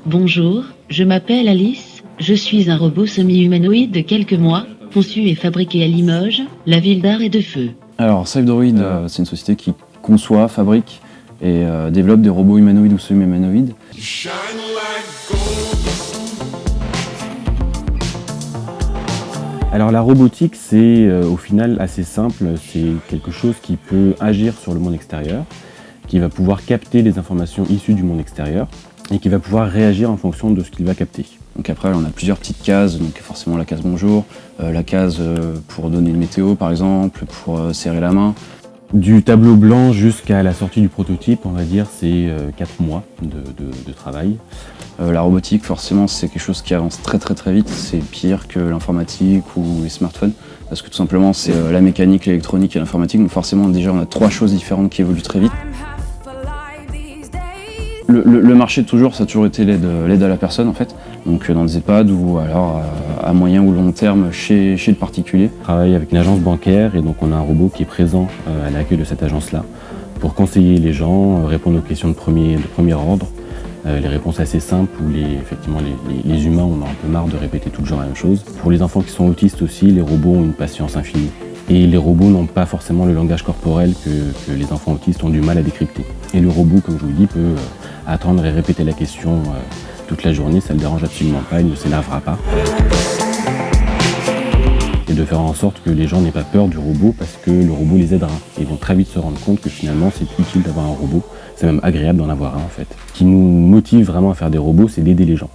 Bonjour, je m'appelle Alice, je suis un robot semi-humanoïde de quelques mois, conçu et fabriqué à Limoges, la ville d'art et de feu. Alors SafeDroid, c'est une société qui conçoit, fabrique et développe des robots humanoïdes ou semi-humanoïdes. Alors la robotique, c'est au final assez simple, c'est quelque chose qui peut agir sur le monde extérieur, qui va pouvoir capter les informations issues du monde extérieur et qui va pouvoir réagir en fonction de ce qu'il va capter. Donc après, on a plusieurs petites cases, donc forcément la case bonjour, la case pour donner une météo par exemple, pour serrer la main. Du tableau blanc jusqu'à la sortie du prototype, on va dire, c'est 4 mois de travail. La robotique, forcément, c'est quelque chose qui avance très vite. C'est pire que l'informatique ou les smartphones, parce que tout simplement, c'est la mécanique, l'électronique et l'informatique. Donc forcément, déjà, on a 3 choses différentes qui évoluent très vite. Le marché, toujours, ça a toujours été l'aide à la personne, en fait. Donc dans des EHPAD ou alors à moyen ou long terme chez le particulier. On travaille avec une agence bancaire et donc on a un robot qui est présent à l'accueil de cette agence-là pour conseiller les gens, répondre aux questions de premier ordre. Les réponses assez simples où effectivement les humains, on a un peu marre de répéter tout le genre la même chose. Pour les enfants qui sont autistes aussi, les robots ont une patience infinie. Et les robots n'ont pas forcément le langage corporel que les enfants autistes ont du mal à décrypter. Et le robot, comme je vous le dis, peut attendre et répéter la question toute la journée, ça ne le dérange absolument pas, il ne s'énervera pas. Et de faire en sorte que les gens n'aient pas peur du robot parce que le robot les aidera. Ils vont très vite se rendre compte que finalement c'est utile d'avoir un robot, c'est même agréable d'en avoir un en fait. Ce qui nous motive vraiment à faire des robots, c'est d'aider les gens.